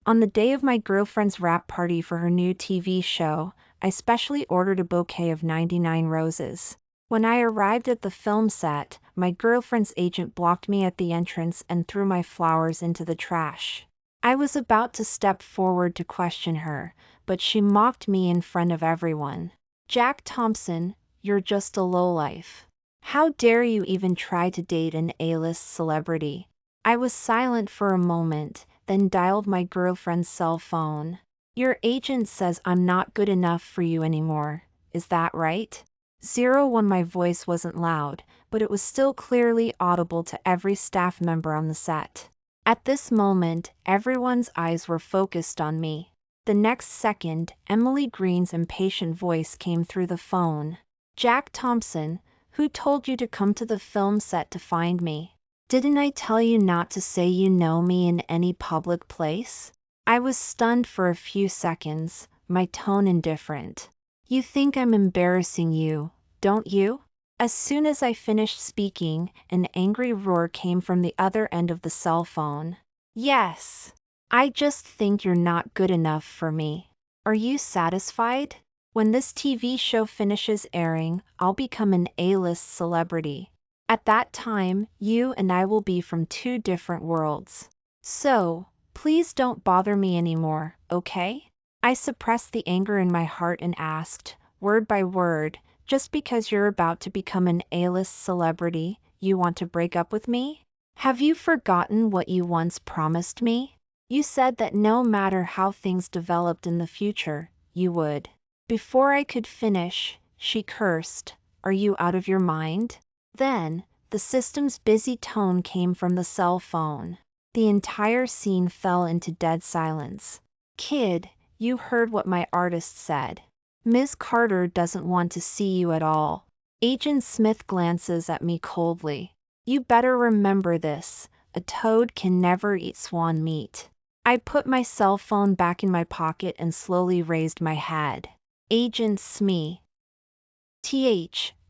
On the day of my girlfriend's wrap party for her new TV show, I specially ordered a bouquet of 99 roses. When I arrived at the film set, my girlfriend's agent blocked me at the entrance and threw my flowers into the trash. I was about to step forward to question her, but she mocked me in front of everyone. "Jack Thompson, you're just a lowlife. How dare you even try to date an A-list celebrity?" I was silent for a moment, then dialed my girlfriend's cell phone. "Your agent says I'm not good enough for you anymore. Is that right?" 01. My voice wasn't loud, but it was still clearly audible to every staff member on the set. At this moment, everyone's eyes were focused on me. The next second, Emily Green's impatient voice came through the phone. "Jack Thompson, who told you to come to the film set to find me? Didn't I tell you not to say you know me in any public place?" I was stunned for a few seconds, my tone indifferent. "You think I'm embarrassing you, don't you?" As soon as I finished speaking, an angry roar came from the other end of the cell phone. "Yes. I just think you're not good enough for me. Are you satisfied? When this TV show finishes airing, I'll become an A-list celebrity. At that time, you and I will be from two different worlds. So, please don't bother me anymore, okay?" I suppressed the anger in my heart and asked, word by word, "Just because you're about to become an A-list celebrity, you want to break up with me? Have you forgotten what you once promised me? You said that no matter how things developed in the future, you would." Before I could finish, she cursed, "Are you out of your mind?" Then, the system's busy tone came from the cell phone. The entire scene fell into dead silence. "Kid, you heard what my artist said. Ms. Carter doesn't want to see you at all." Agent Smith glances at me coldly. "You better remember this, a toad can never eat swan meat." I put my cell phone back in my pocket and slowly raised my head. "Agent Smee.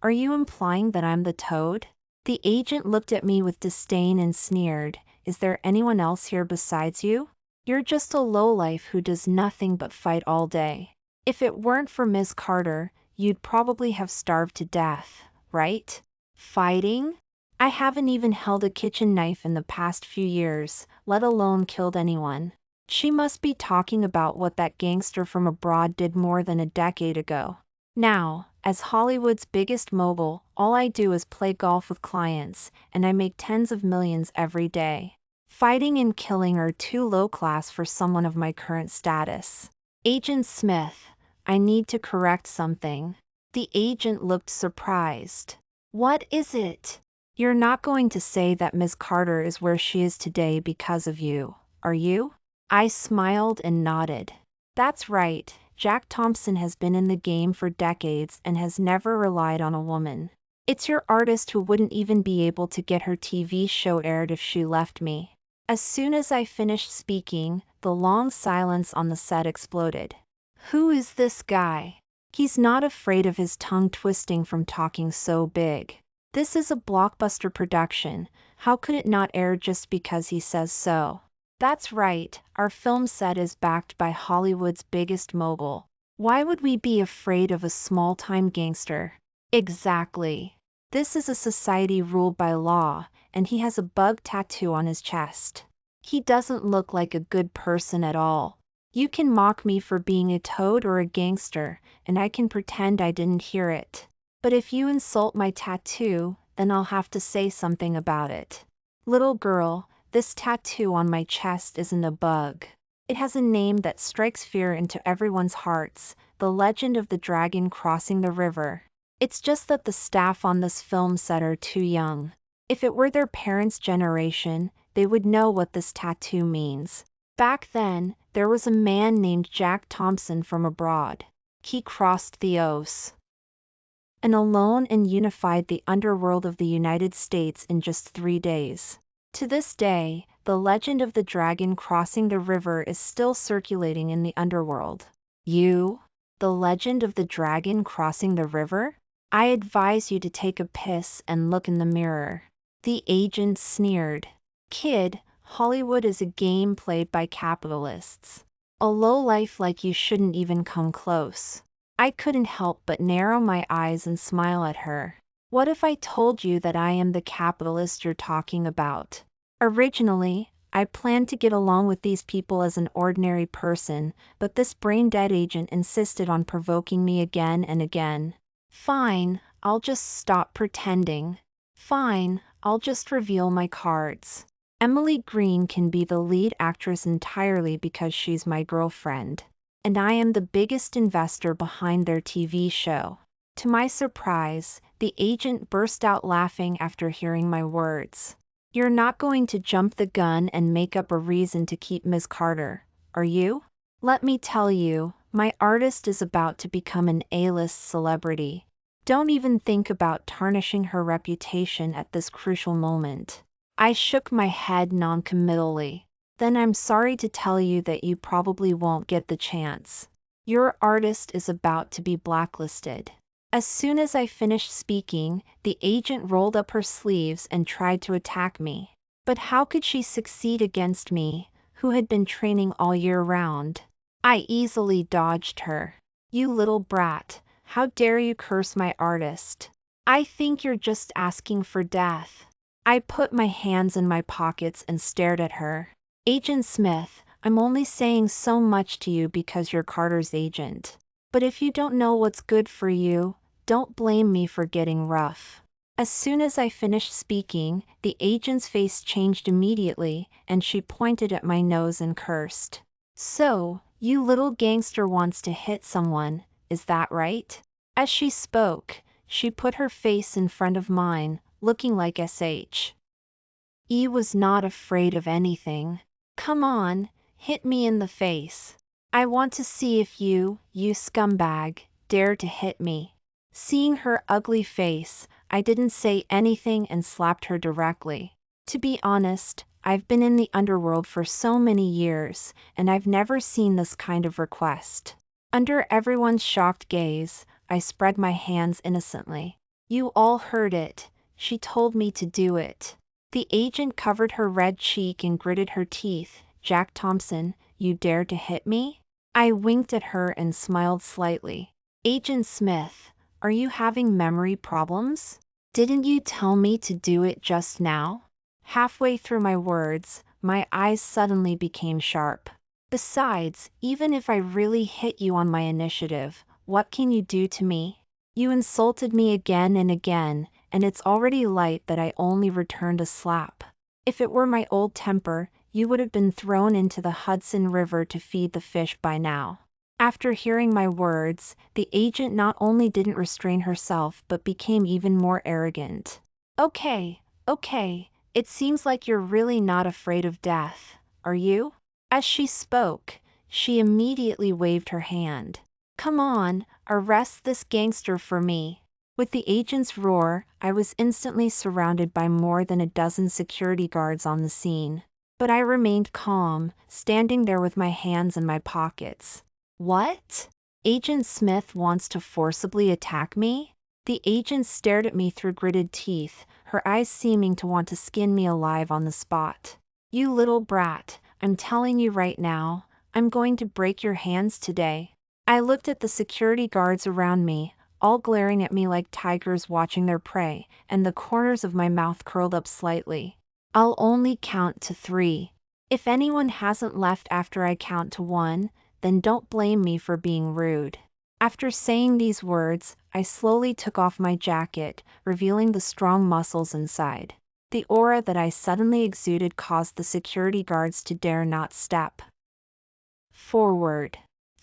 Are you implying that I'm the toad?" The agent looked at me with disdain and sneered, "Is there anyone else here besides you? You're just a lowlife who does nothing but fight all day. If it weren't for Ms. Carter, you'd probably have starved to death, right? Fighting? I haven't even held a kitchen knife in the past few years, let alone killed anyone." She must be talking about what that gangster from abroad did more than a decade ago. Now, as Hollywood's biggest mogul, all I do is play golf with clients, and I make tens of millions every day. Fighting and killing are too low class for someone of my current status. "Agent Smith, I need to correct something." The agent looked surprised. "What is it?" "You're not going to say that Ms. Carter is where she is today because of you, are you?" I smiled and nodded. "That's right. Jack Thompson has been in the game for decades and has never relied on a woman. It's your artist who wouldn't even be able to get her TV show aired if she left me." As soon as I finished speaking, the long silence on the set exploded. Who is this guy? He's not afraid of his tongue twisting from talking so big. This is a blockbuster production. How could it not air just because he says so? That's right, our film set is backed by Hollywood's biggest mogul. Why would we be afraid of a small-time gangster? Exactly. This is a society ruled by law, and he has a bug tattoo on his chest. He doesn't look like a good person at all. You can mock me for being a toad or a gangster, and I can pretend I didn't hear it. But if you insult my tattoo, then I'll have to say something about it. Little girl, this tattoo on my chest isn't a bug. It has a name that strikes fear into everyone's hearts, the legend of the dragon crossing the river. It's just that the staff on this film set are too young. If it were their parents' generation, they would know what this tattoo means. Back then, there was a man named Jack Thompson from abroad. He crossed the ocean and alone and unified the underworld of the United States in just 3 days. To this day, the legend of the dragon crossing the river is still circulating in the underworld. You? The legend of the dragon crossing the river? I advise you to take a piss and look in the mirror. The agent sneered. Kid, Hollywood is a game played by capitalists. A lowlife like you shouldn't even come close. I couldn't help but narrow my eyes and smile at her. What if I told you that I am the capitalist you're talking about? Originally, I planned to get along with these people as an ordinary person, but this brain-dead agent insisted on provoking me again and again. Fine, I'll just stop pretending. Fine, I'll just reveal my cards. Emily Green can be the lead actress entirely because she's my girlfriend, and I am the biggest investor behind their TV show. To my surprise, the agent burst out laughing after hearing my words. You're not going to jump the gun and make up a reason to keep Ms. Carter, are you? Let me tell you, my artist is about to become an A-list celebrity. Don't even think about tarnishing her reputation at this crucial moment. I shook my head noncommittally. Then I'm sorry to tell you that you probably won't get the chance. Your artist is about to be blacklisted. As soon as I finished speaking, the agent rolled up her sleeves and tried to attack me. But how could she succeed against me, who had been training all year round? I easily dodged her. You little brat, how dare you curse my artist? I think you're just asking for death. I put my hands in my pockets and stared at her. Agent Smith, I'm only saying so much to you because you're Carter's agent. But if you don't know what's good for you, don't blame me for getting rough. As soon as I finished speaking, the agent's face changed immediately, and she pointed at my nose and cursed. So, you little gangster wants to hit someone, is that right? As she spoke, she put her face in front of mine, looking like SH. Was not afraid of anything. Come on, hit me in the face. I want to see if you scumbag, dare to hit me. Seeing her ugly face, I didn't say anything and slapped her directly. To be honest, I've been in the underworld for so many years, and I've never seen this kind of request. Under everyone's shocked gaze, I spread my hands innocently. You all heard it. She told me to do it. The agent covered her red cheek and gritted her teeth. Jack Thompson, you dare to hit me? I winked at her and smiled slightly. Agent Smith, are you having memory problems? Didn't you tell me to do it just now? Halfway through my words, my eyes suddenly became sharp. Besides, even if I really hit you on my initiative, what can you do to me? You insulted me again and again, and it's already light that I only returned a slap. If it were my old temper, you would have been thrown into the Hudson River to feed the fish by now. After hearing my words, the agent not only didn't restrain herself but became even more arrogant. Okay, it seems like you're really not afraid of death, are you? As she spoke, she immediately waved her hand. Come on, arrest this gangster for me. With the agent's roar, I was instantly surrounded by more than a dozen security guards on the scene. But I remained calm, standing there with my hands in my pockets. What? Agent Smith wants to forcibly attack me? The agent stared at me through gritted teeth, her eyes seeming to want to skin me alive on the spot. You little brat, I'm telling you right now, I'm going to break your hands today. I looked at the security guards around me, all glaring at me like tigers watching their prey, and the corners of my mouth curled up slightly. I'll only count to 3. If anyone hasn't left after I count to 1, then don't blame me for being rude. After saying these words, I slowly took off my jacket, revealing the strong muscles inside. The aura that I suddenly exuded caused the security guards to dare not step forward.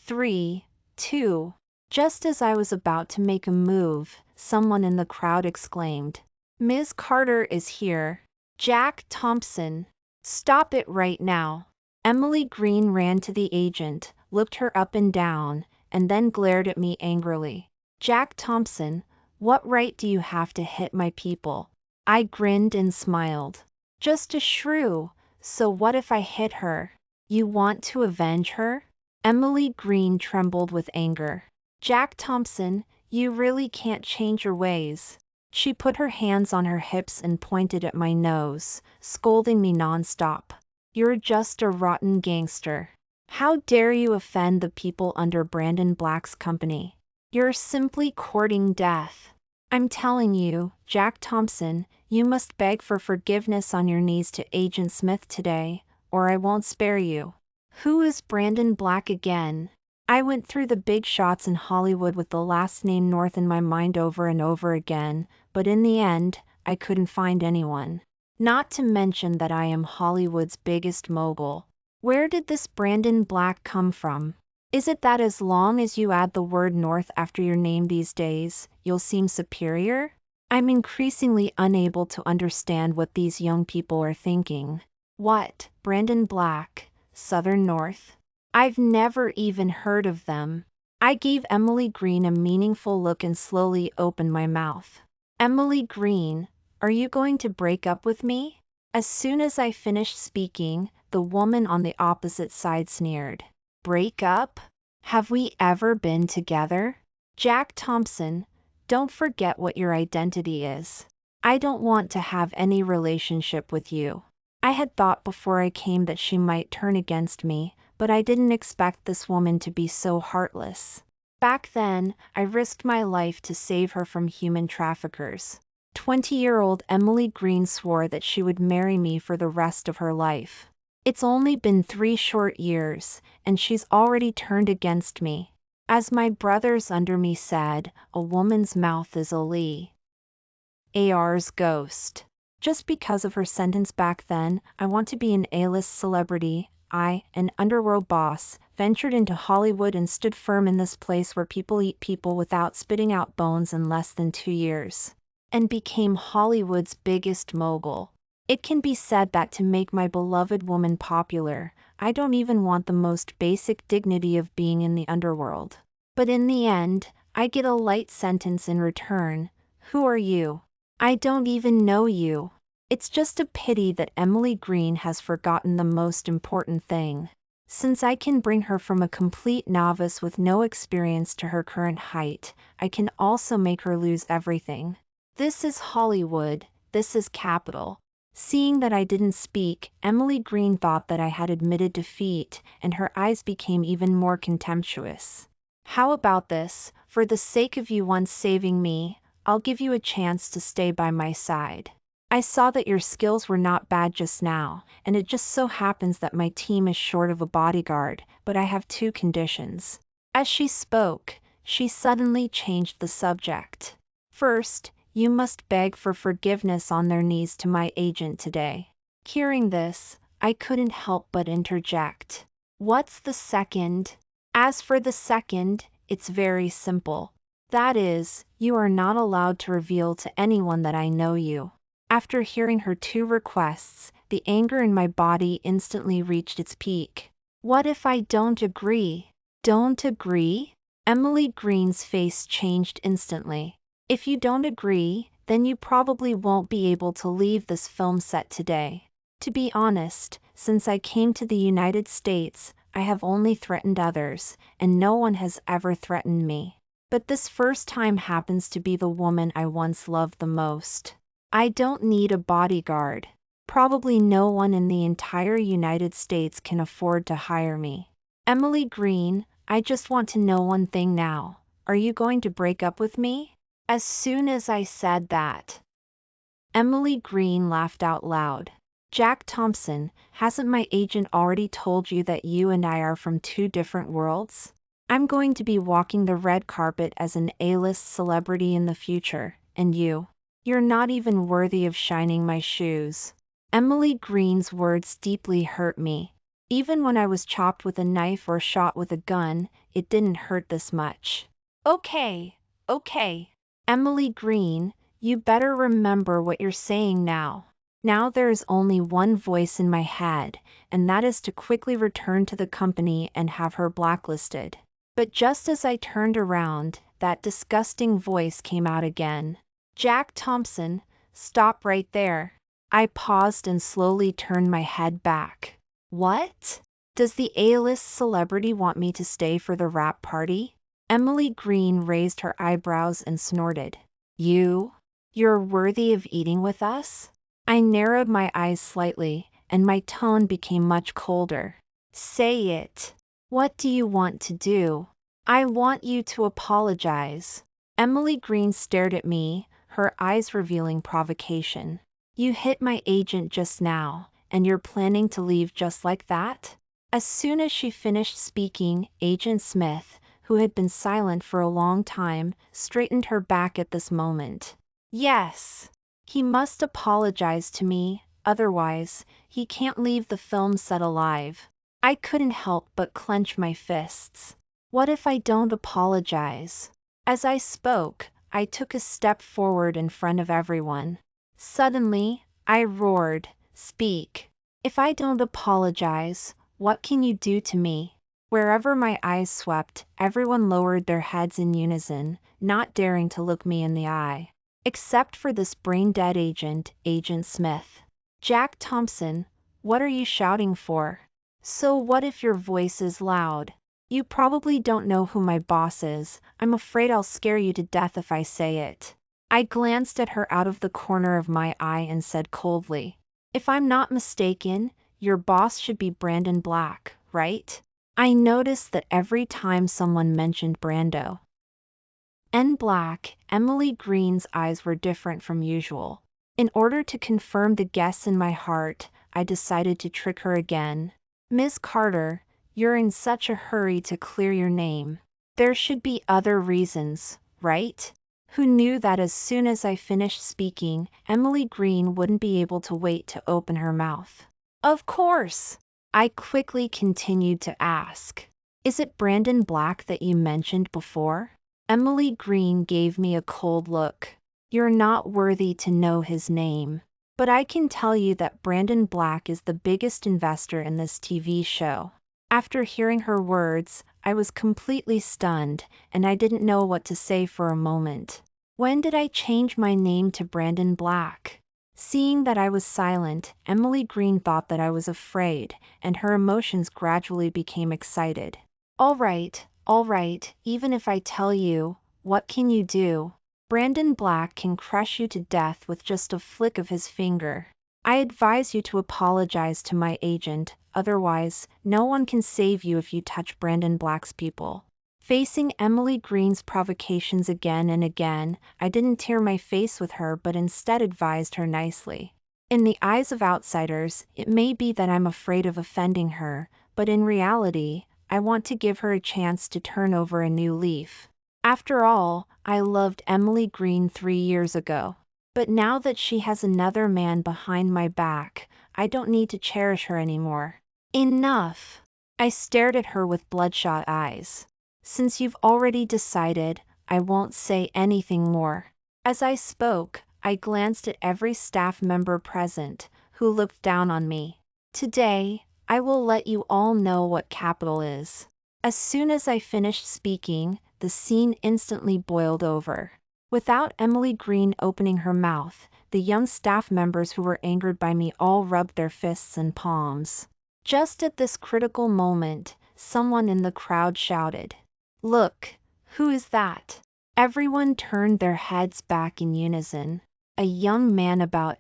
3, 2. Just as I was about to make a move, someone in the crowd exclaimed, Ms. Carter is here. Jack Thompson. Stop it right now. Emily Green ran to the agent, looked her up and down, and then glared at me angrily. Jack Thompson, what right do you have to hit my people? I grinned and smiled. Just a shrew, so what if I hit her? You want to avenge her? Emily Green trembled with anger. Jack Thompson, you really can't change your ways. She put her hands on her hips and pointed at my nose, scolding me nonstop. You're just a rotten gangster. How dare you offend the people under Brandon Black's company? You're simply courting death. I'm telling you, Jack Thompson, you must beg for forgiveness on your knees to Agent Smith today, or I won't spare you. Who is Brandon Black again? I went through the big shots in Hollywood with the last name North in my mind over and over again, but in the end, I couldn't find anyone. Not to mention that I am Hollywood's biggest mogul. Where did this Brandon Black come from? Is it that as long as you add the word North after your name these days, you'll seem superior? I'm increasingly unable to understand what these young people are thinking. What, Brandon Black, Southern North? I've never even heard of them. I gave Emily Green a meaningful look and slowly opened my mouth. Emily Green, are you going to break up with me? As soon as I finished speaking, the woman on the opposite side sneered. Break up? Have we ever been together? Jack Thompson, don't forget what your identity is. I don't want to have any relationship with you. I had thought before I came that she might turn against me, but I didn't expect this woman to be so heartless. Back then, I risked my life to save her from human traffickers. 20-year-old Emily Green swore that she would marry me for the rest of her life. It's only been 3 short years, and she's already turned against me. As my brothers under me said, a woman's mouth is a lee. AR's ghost. Just because of her sentence back then, I want to be an A-list celebrity. I, an underworld boss, ventured into Hollywood and stood firm in this place where people eat people without spitting out bones in less than 2 years. And became Hollywood's biggest mogul. It can be said that to make my beloved woman popular, I don't even want the most basic dignity of being in the underworld. But in the end, I get a light sentence in return. Who are you? I don't even know you. It's just a pity that Emily Green has forgotten the most important thing. Since I can bring her from a complete novice with no experience to her current height, I can also make her lose everything. This is Hollywood, this is capital. Seeing that I didn't speak, Emily Green thought that I had admitted defeat, and her eyes became even more contemptuous. How about this? For the sake of you once saving me, I'll give you a chance to stay by my side. I saw that your skills were not bad just now, and it just so happens that my team is short of a bodyguard, but I have 2 conditions. As she spoke, she suddenly changed the subject. First, you must beg for forgiveness on their knees to my agent today. Hearing this, I couldn't help but interject. What's the second? As for the second, it's very simple. That is, you are not allowed to reveal to anyone that I know you. After hearing her 2 requests, the anger in my body instantly reached its peak. What if I don't agree? Don't agree? Emily Green's face changed instantly. If you don't agree, then you probably won't be able to leave this film set today. To be honest, since I came to the United States, I have only threatened others, and no one has ever threatened me. But this first time happens to be the woman I once loved the most. I don't need a bodyguard. Probably no one in the entire United States can afford to hire me. Emily Green, I just want to know one thing now. Are you going to break up with me? As soon as I said that, Emily Green laughed out loud. Jack Thompson, hasn't my agent already told you that you and I are from 2 different worlds? I'm going to be walking the red carpet as an A-list celebrity in the future, and you're not even worthy of shining my shoes. Emily Green's words deeply hurt me. Even when I was chopped with a knife or shot with a gun, it didn't hurt this much. Okay. Emily Green, you better remember what you're saying now. Now there is only one voice in my head, and that is to quickly return to the company and have her blacklisted. But just as I turned around, that disgusting voice came out again. Jack Thompson, stop right there. I paused and slowly turned my head back. What? Does the A-list celebrity want me to stay for the wrap party? Emily Green raised her eyebrows and snorted. You're worthy of eating with us? I narrowed my eyes slightly, and my tone became much colder. Say it. What do you want to do? I want you to apologize. Emily Green stared at me, her eyes revealing provocation. You hit my agent just now, and you're planning to leave just like that? As soon as she finished speaking, Agent Smith, who had been silent for a long time, straightened her back at this moment. Yes. He must apologize to me, otherwise, he can't leave the film set alive. I couldn't help but clench my fists. What if I don't apologize? As I spoke, I took a step forward in front of everyone. Suddenly, I roared, "Speak! If I don't apologize, what can you do to me?" Wherever my eyes swept, everyone lowered their heads in unison, not daring to look me in the eye. Except for this brain-dead agent, Agent Smith. Jack Thompson, what are you shouting for? So what if your voice is loud? You probably don't know who my boss is. I'm afraid I'll scare you to death if I say it. I glanced at her out of the corner of my eye and said coldly, if I'm not mistaken, your boss should be Brandon Black, right? I noticed that every time someone mentioned Brando and Black, Emily Green's eyes were different from usual. In order to confirm the guess in my heart, I decided to trick her again. Miss Carter, you're in such a hurry to clear your name. There should be other reasons, right? Who knew that as soon as I finished speaking, Emily Green wouldn't be able to wait to open her mouth? Of course! I quickly continued to ask. Is it Brandon Black that you mentioned before? Emily Green gave me a cold look. You're not worthy to know his name. But I can tell you that Brandon Black is the biggest investor in this TV show. After hearing her words, I was completely stunned, and I didn't know what to say for a moment. When did I change my name to Brandon Black? Seeing that I was silent, Emily Green thought that I was afraid, and her emotions gradually became excited. All right, even if I tell you, what can you do? Brandon Black can crush you to death with just a flick of his finger. I advise you to apologize to my agent, otherwise, no one can save you if you touch Brandon Black's people. Facing Emily Green's provocations again and again, I didn't tear my face with her but instead advised her nicely. In the eyes of outsiders, it may be that I'm afraid of offending her, but in reality, I want to give her a chance to turn over a new leaf. After all, I loved Emily Green 3 years ago. But now that she has another man behind my back, I don't need to cherish her anymore. Enough! I stared at her with bloodshot eyes. Since you've already decided, I won't say anything more. As I spoke, I glanced at every staff member present, who looked down on me. Today, I will let you all know what capital is. As soon as I finished speaking, the scene instantly boiled over. Without Emily Green opening her mouth, the young staff members who were angered by me all rubbed their fists and palms. Just at this critical moment, someone in the crowd shouted, "Look, who is that?" Everyone turned their heads back in unison. A young man about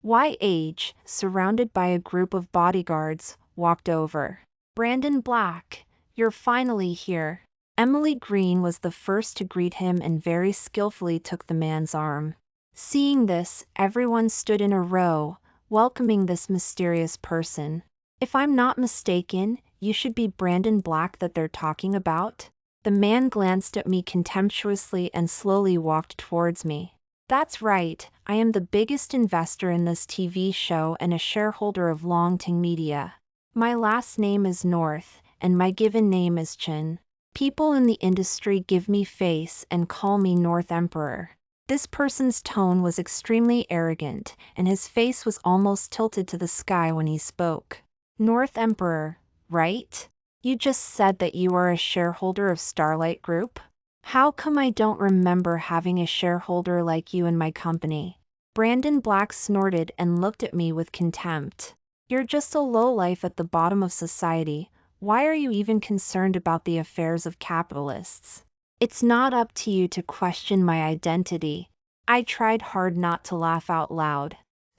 my age, surrounded by a group of bodyguards, walked over. Brandon Black, you're finally here. Emily Green was the first to greet him and very skillfully took the man's arm. Seeing this, everyone stood in a row, welcoming this mysterious person. If I'm not mistaken, you should be Brandon Black that they're talking about? The man glanced at me contemptuously and slowly walked towards me. That's right, I am the biggest investor in this TV show and a shareholder of Longting Media. My last name is North, and my given name is Chin. People in the industry give me face and call me North Emperor. This person's tone was extremely arrogant, and his face was almost tilted to the sky when he spoke. North Emperor, right? You just said that you are a shareholder of Starlight Group? How come I don't remember having a shareholder like you in my company? Brandon Black snorted and looked at me with contempt. You're just a lowlife at the bottom of society. Why are you even concerned about the affairs of capitalists? It's not up to you to question my identity. I tried hard not to laugh out loud.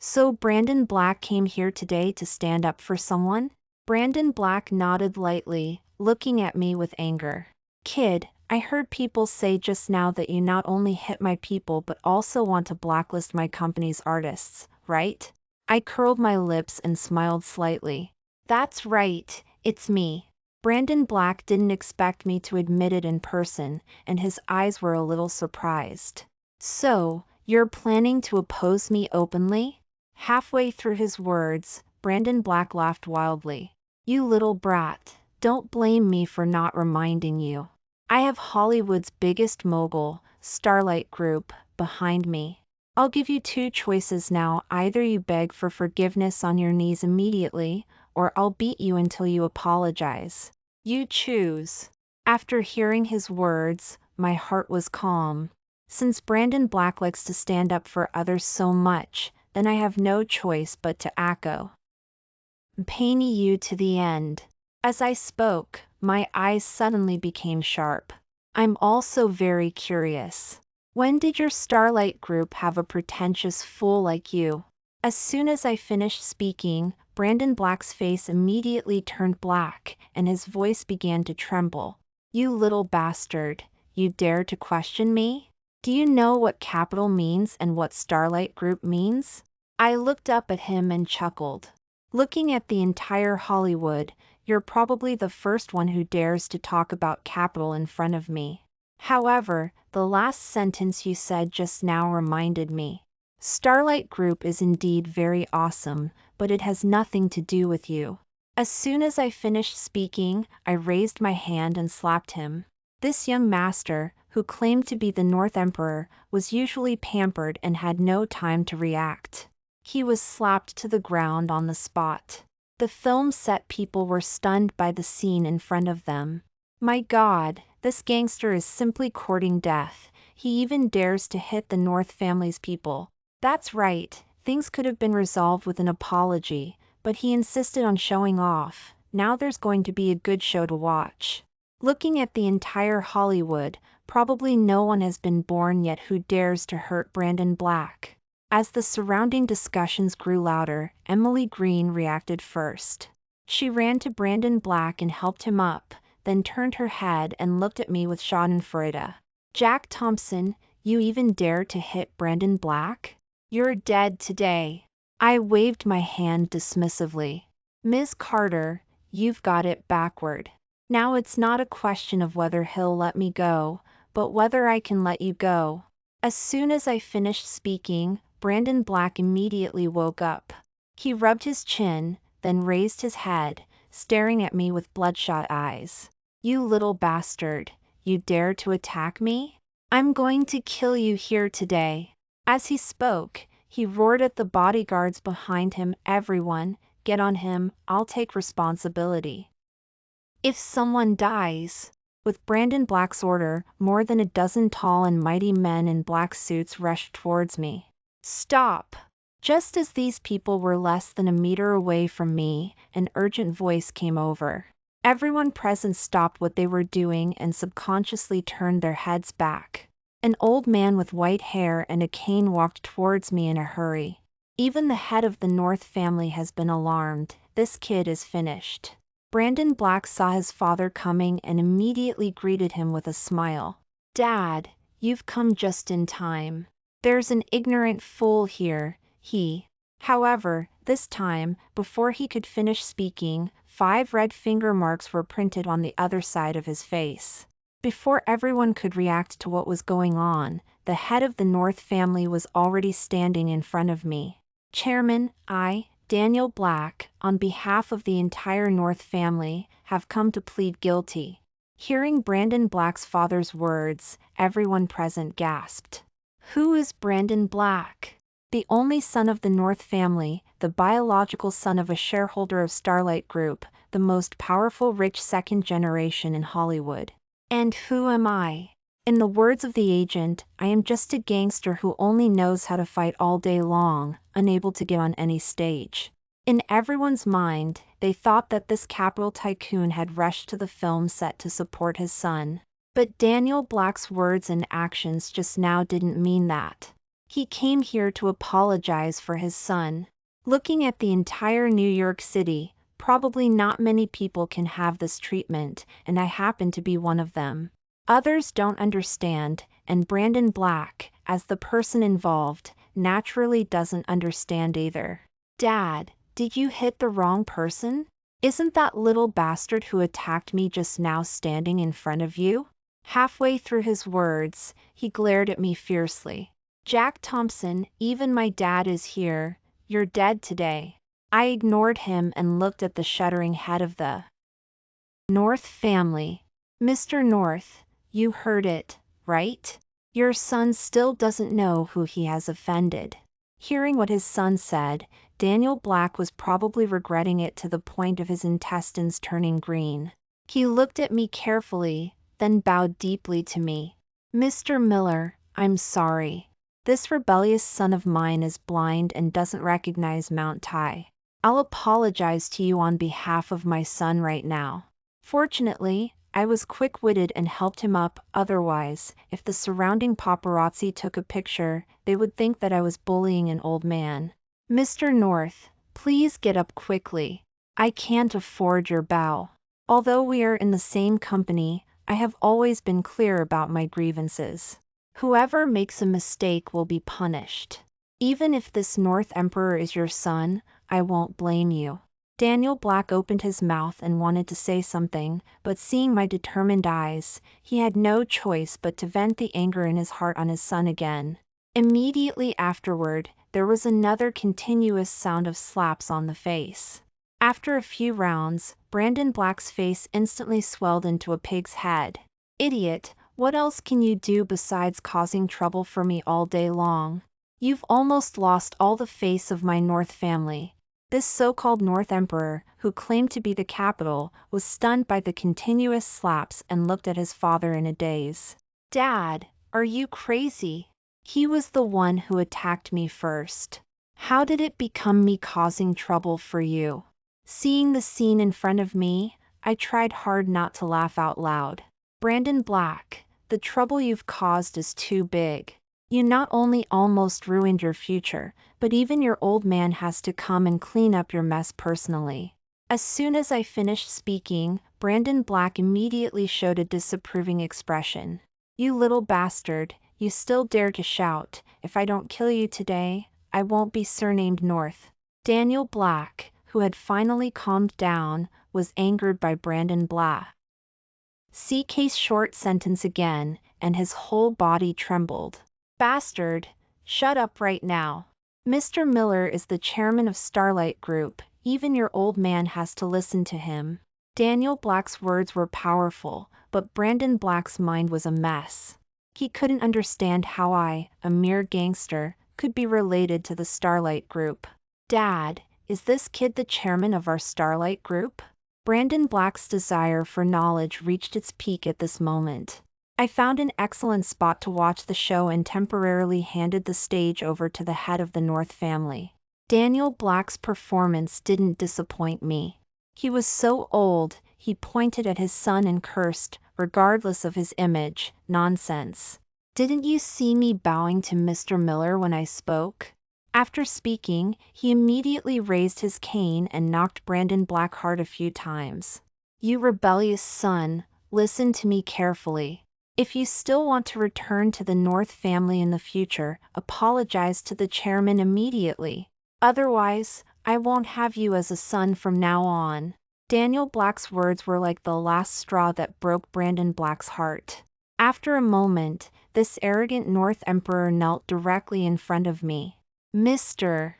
So Brandon Black came here today to stand up for someone? Brandon Black nodded lightly, looking at me with anger. Kid, I heard people say just now that you not only hit my people but also want to blacklist my company's artists, right? I curled my lips and smiled slightly. That's right, it's me. Brandon Black didn't expect me to admit it in person, and his eyes were a little surprised. So, you're planning to oppose me openly? Halfway through his words, Brandon Black laughed wildly. You little brat, don't blame me for not reminding you. I have Hollywood's biggest mogul, Starlight Group, behind me. I'll give you two choices now. Either you beg for forgiveness on your knees immediately, or I'll beat you until you apologize. You choose. After hearing his words, my heart was calm. Since Brandon Black likes to stand up for others so much, then I have no choice but to echo. Pain you to the end. As I spoke, my eyes suddenly became sharp. I'm also very curious. When did your Starlight Group have a pretentious fool like you? As soon as I finished speaking, Brandon Black's face immediately turned black, and his voice began to tremble. You little bastard, you dare to question me? Do you know what capital means and what Starlight Group means? I looked up at him and chuckled. Looking at the entire Hollywood, you're probably the first one who dares to talk about capital in front of me. However, the last sentence you said just now reminded me. Starlight Group is indeed very awesome, but it has nothing to do with you. As soon as I finished speaking, I raised my hand and slapped him. This young master, who claimed to be the North Emperor, was usually pampered and had no time to react. He was slapped to the ground on the spot. The film set people were stunned by the scene in front of them. My God, this gangster is simply courting death. He even dares to hit the North family's people. That's right, things could have been resolved with an apology, but he insisted on showing off. Now there's going to be a good show to watch. Looking at the entire Hollywood, probably no one has been born yet who dares to hurt Brandon Black. As the surrounding discussions grew louder, Emily Green reacted first. She ran to Brandon Black and helped him up, then turned her head and looked at me with schadenfreude. Jack Thompson, you even dare to hit Brandon Black? You're dead today. I waved my hand dismissively. Ms. Carter, you've got it backward. Now it's not a question of whether he'll let me go, but whether I can let you go. As soon as I finished speaking, Brandon Black immediately woke up. He rubbed his chin, then raised his head, staring at me with bloodshot eyes. You little bastard, you dare to attack me? I'm going to kill you here today. As he spoke, he roared at the bodyguards behind him. Everyone, get on him, I'll take responsibility. If someone dies. With Brandon Black's order, more than a dozen tall and mighty men in black suits rushed towards me. Stop! Just as these people were less than a meter away from me, an urgent voice came over. Everyone present stopped what they were doing and subconsciously turned their heads back. An old man with white hair and a cane walked towards me in a hurry. Even the head of the North family has been alarmed. This kid is finished. Brandon Black saw his father coming and immediately greeted him with a smile. Dad, you've come just in time. There's an ignorant fool here, However, this time, before he could finish speaking, 5 red finger marks were printed on the other side of his face. Before everyone could react to what was going on, the head of the North family was already standing in front of me. Chairman, I, Daniel Black, on behalf of the entire North family, have come to plead guilty. Hearing Brandon Black's father's words, everyone present gasped. Who is Brandon Black? The only son of the North family, the biological son of a shareholder of Starlight Group, the most powerful rich second generation in Hollywood. And who am I? In the words of the agent, I am just a gangster who only knows how to fight all day long, unable to get on any stage. In everyone's mind, they thought that this capital tycoon had rushed to the film set to support his son. But Daniel Black's words and actions just now didn't mean that. He came here to apologize for his son. Looking at the entire New York City, probably not many people can have this treatment, and I happen to be one of them. Others don't understand, and Brandon Black, as the person involved, naturally doesn't understand either. Dad, did you hit the wrong person? Isn't that little bastard who attacked me just now standing in front of you? Halfway through his words, he glared at me fiercely. Jack Thompson, even my dad is here. You're dead today. I ignored him and looked at the shuddering head of the North family. Mr. North, you heard it, right? Your son still doesn't know who he has offended. Hearing what his son said, Daniel Black was probably regretting it to the point of his intestines turning green. He looked at me carefully, then bowed deeply to me. Mr. Miller, I'm sorry. This rebellious son of mine is blind and doesn't recognize Mount Tai. I'll apologize to you on behalf of my son right now. Fortunately, I was quick-witted and helped him up, otherwise, if the surrounding paparazzi took a picture, they would think that I was bullying an old man. Mr. North, please get up quickly. I can't afford your bow. Although we are in the same company, I have always been clear about my grievances. Whoever makes a mistake will be punished. Even if this North Emperor is your son, I won't blame you. Daniel Black opened his mouth and wanted to say something, but seeing my determined eyes, he had no choice but to vent the anger in his heart on his son again. Immediately afterward, there was another continuous sound of slaps on the face. After a few rounds, Brandon Black's face instantly swelled into a pig's head. Idiot, what else can you do besides causing trouble for me all day long? You've almost lost all the face of my North family. This so-called North Emperor, who claimed to be the capital, was stunned by the continuous slaps and looked at his father in a daze. Dad, are you crazy? He was the one who attacked me first. How did it become me causing trouble for you? Seeing the scene in front of me, I tried hard not to laugh out loud. Brandon Black, the trouble you've caused is too big. You not only almost ruined your future, but even your old man has to come and clean up your mess personally. As soon as I finished speaking, Brandon Black immediately showed a disapproving expression. You little bastard, you still dare to shout, if I don't kill you today, I won't be surnamed North. Daniel Black, who had finally calmed down, was angered by Brandon Black. CK's short sentence again, and his whole body trembled. Bastard, shut up right now. Mr. Miller is the chairman of Starlight Group, even your old man has to listen to him. Daniel Black's words were powerful, but Brandon Black's mind was a mess. He couldn't understand how I, a mere gangster, could be related to the Starlight Group. Dad, is this kid the chairman of our Starlight Group? Brandon Black's desire for knowledge reached its peak at this moment. I found an excellent spot to watch the show and temporarily handed the stage over to the head of the North family. Daniel Black's performance didn't disappoint me. He was so old, he pointed at his son and cursed, regardless of his image, nonsense. Didn't you see me bowing to Mr. Miller when I spoke? After speaking, he immediately raised his cane and knocked Brandon Black hard a few times. You rebellious son, listen to me carefully. If you still want to return to the North family in the future, apologize to the chairman immediately. Otherwise, I won't have you as a son from now on. Daniel Black's words were like the last straw that broke Brandon Black's heart. After a moment, this arrogant North Emperor knelt directly in front of me. Mr.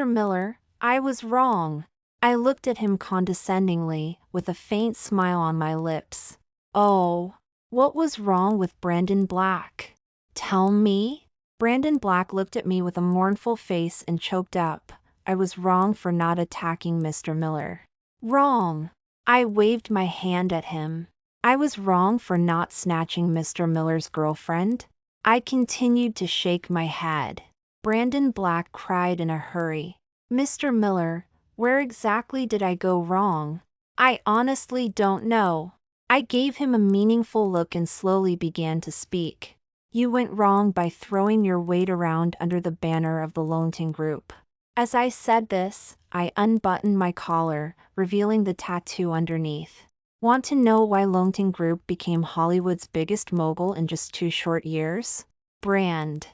Miller, I was wrong. I looked at him condescendingly, with a faint smile on my lips. Oh. What was wrong with Brandon Black? Tell me? Brandon Black looked at me with a mournful face and choked up. I was wrong for not attacking Mr. Miller. Wrong. I waved my hand at him. I was wrong for not snatching Mr. Miller's girlfriend. I continued to shake my head. Brandon Black cried in a hurry. Mr. Miller, where exactly did I go wrong? I honestly don't know. I gave him a meaningful look and slowly began to speak. You went wrong by throwing your weight around under the banner of the Longton Group. As I said this, I unbuttoned my collar, revealing the tattoo underneath. Want to know why Longton Group became Hollywood's biggest mogul in just 2 short years? Brand.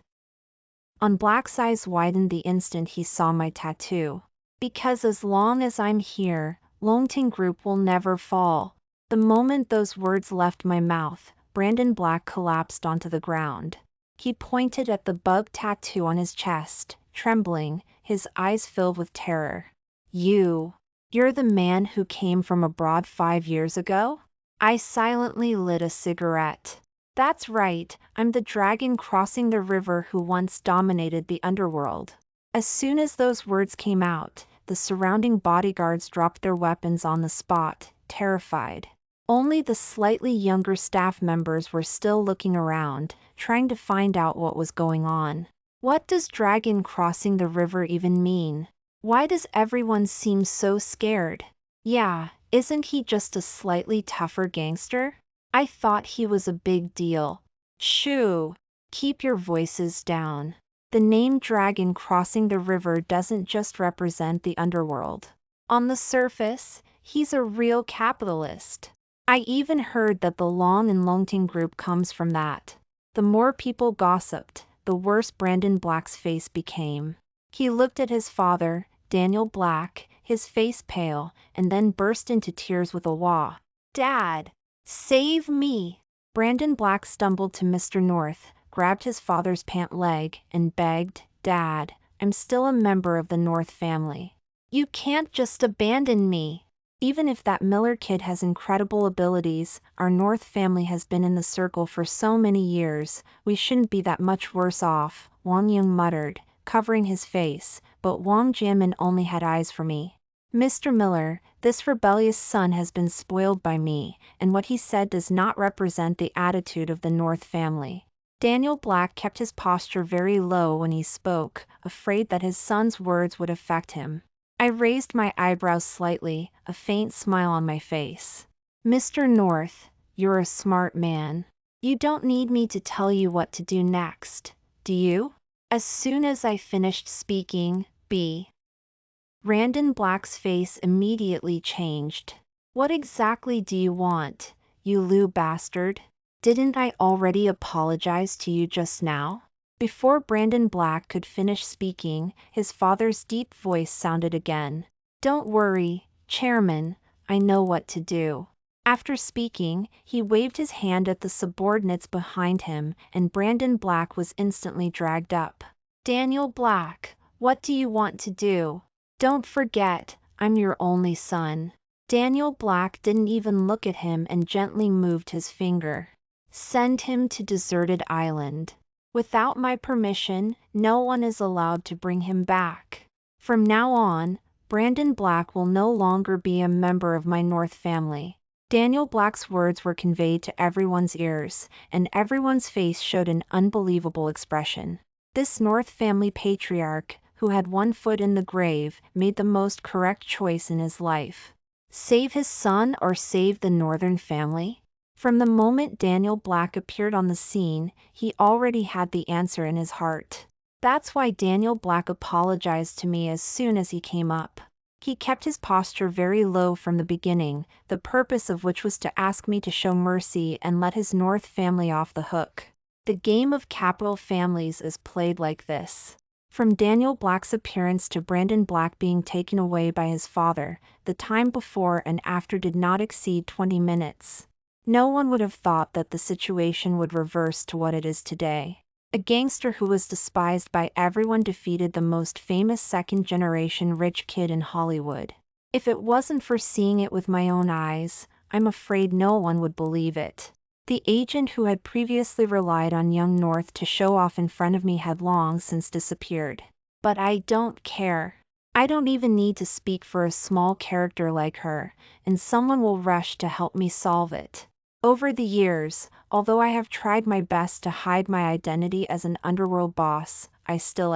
On Black's eyes widened the instant he saw my tattoo. Because as long as I'm here, Longton Group will never fall. The moment those words left my mouth, Brandon Black collapsed onto the ground. He pointed at the bug tattoo on his chest, trembling, his eyes filled with terror. You're the man who came from abroad 5 years ago? I silently lit a cigarette. That's right, I'm the dragon crossing the river who once dominated the underworld. As soon as those words came out, the surrounding bodyguards dropped their weapons on the spot, terrified. Only the slightly younger staff members were still looking around, trying to find out what was going on. What does dragon crossing the river even mean? Why does everyone seem so scared? Yeah, isn't he just a slightly tougher gangster? I thought he was a big deal. Shoo! Keep your voices down. The name Dragon crossing the river doesn't just represent the underworld. On the surface, he's a real capitalist. I even heard that the Long and Longton Group comes from that. The more people gossiped, the worse Brandon Black's face became. He looked at his father, Daniel Black, his face pale, and then burst into tears with a wah. Dad! Save me! Brandon Black stumbled to Mr. North, grabbed his father's pant leg, and begged, Dad, I'm still a member of the North family. You can't just abandon me. Even if that Miller kid has incredible abilities, our North family has been in the circle for so many years, we shouldn't be that much worse off, Wang Yung muttered, covering his face, but Wang Jianmin only had eyes for me. Mr. Miller, this rebellious son has been spoiled by me, and what he said does not represent the attitude of the North family. Daniel Black kept his posture very low when he spoke, afraid that his son's words would affect him. I raised my eyebrows slightly, a faint smile on my face. Mr. North, you're a smart man. You don't need me to tell you what to do next, do you? As soon as I finished speaking, Brandon Black's face immediately changed. What exactly do you want, you Lou bastard? Didn't I already apologize to you just now? Before Brandon Black could finish speaking, his father's deep voice sounded again. Don't worry, Chairman, I know what to do. After speaking, he waved his hand at the subordinates behind him, and Brandon Black was instantly dragged up. Daniel Black, what do you want to do? Don't forget, I'm your only son. Daniel Black didn't even look at him and gently moved his finger. Send him to deserted island. Without my permission, no one is allowed to bring him back. From now on, Brandon Black will no longer be a member of my North family. Daniel Black's words were conveyed to everyone's ears, and everyone's face showed an unbelievable expression. This North family patriarch, who had one foot in the grave, made the most correct choice in his life. Save his son or save the Northern family? From the moment Daniel Black appeared on the scene, he already had the answer in his heart. That's why Daniel Black apologized to me as soon as he came up. He kept his posture very low from the beginning, the purpose of which was to ask me to show mercy and let his North family off the hook. The game of capital families is played like this. From Daniel Black's appearance to Brandon Black being taken away by his father, the time before and after did not exceed 20 minutes. No one would have thought that the situation would reverse to what it is today. A gangster who was despised by everyone defeated the most famous second-generation rich kid in Hollywood. If it wasn't for seeing it with my own eyes, I'm afraid no one would believe it. The agent who had previously relied on young North to show off in front of me had long since disappeared. But I don't care. I don't even need to speak for a small character like her, and someone will rush to help me solve it. Over the years, although I have tried my best to hide my identity as an underworld boss, I still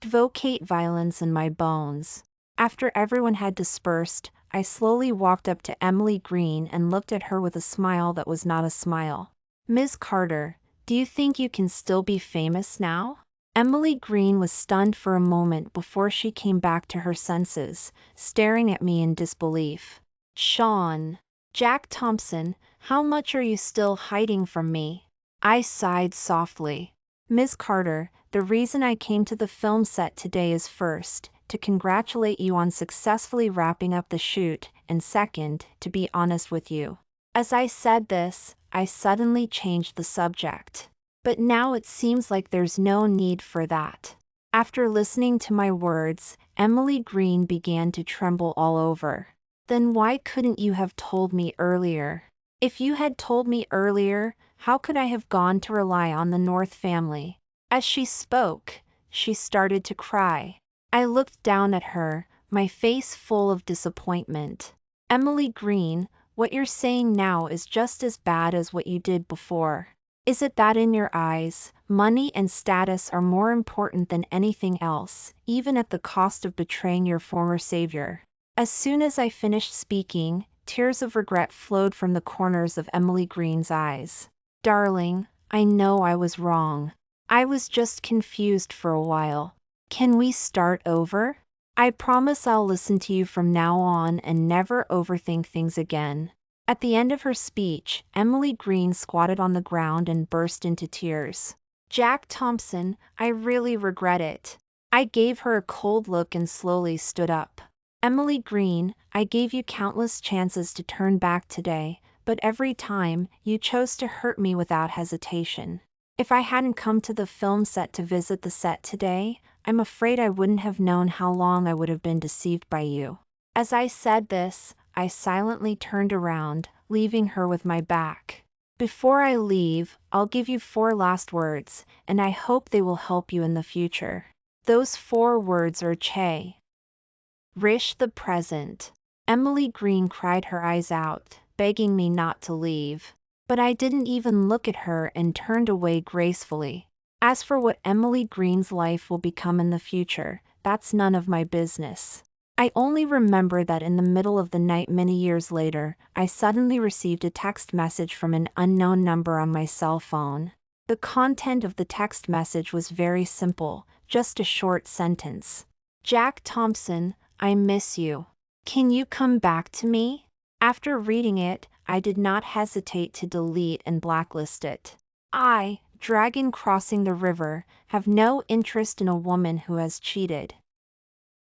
advocate violence in my bones. After everyone had dispersed, I slowly walked up to Emily Green and looked at her with a smile that was not a smile. Ms. Carter, Do you think you can still be famous now? Emily Green was stunned for a moment before she came back to her senses, staring at me in disbelief. Sean. Jack Thompson, how much are you still hiding from me? I sighed softly. Ms. Carter, the reason I came to the film set today is first, to congratulate you on successfully wrapping up the shoot, and second, to be honest with you. As I said this, I suddenly changed the subject. But now it seems like there's no need for that. After listening to my words, Emily Green began to tremble all over. Then why couldn't you have told me earlier? If you had told me earlier, how could I have gone to rely on the North family? As she spoke, she started to cry. I looked down at her, my face full of disappointment. Emily Green, what you're saying now is just as bad as what you did before. Is it that in your eyes, money and status are more important than anything else, even at the cost of betraying your former savior? As soon as I finished speaking, tears of regret flowed from the corners of Emily Green's eyes. Darling, I know I was wrong. I was just confused for a while. Can we start over? I promise I'll listen to you from now on and never overthink things again. At the end of her speech, Emily Green squatted on the ground and burst into tears. Jack Thompson, I really regret it. I gave her a cold look and slowly stood up. Emily Green, I gave you countless chances to turn back today, but every time, you chose to hurt me without hesitation. If I hadn't come to the film set to visit the set today, I'm afraid I wouldn't have known how long I would have been deceived by you. As I said this, I silently turned around, leaving her with my back. Before I leave, I'll give you 4 last words, and I hope they will help you in the future. Those 4 words are Che. Rish the present. Emily Green cried her eyes out, begging me not to leave. But I didn't even look at her and turned away gracefully. As for what Emily Green's life will become in the future, that's none of my business. I only remember that in the middle of the night many years later, I suddenly received a text message from an unknown number on my cell phone. The content of the text message was very simple, just a short sentence. Jack Thompson, I miss you. Can you come back to me? After reading it, I did not hesitate to delete and blacklist it. I, dragon crossing the river, have no interest in a woman who has cheated.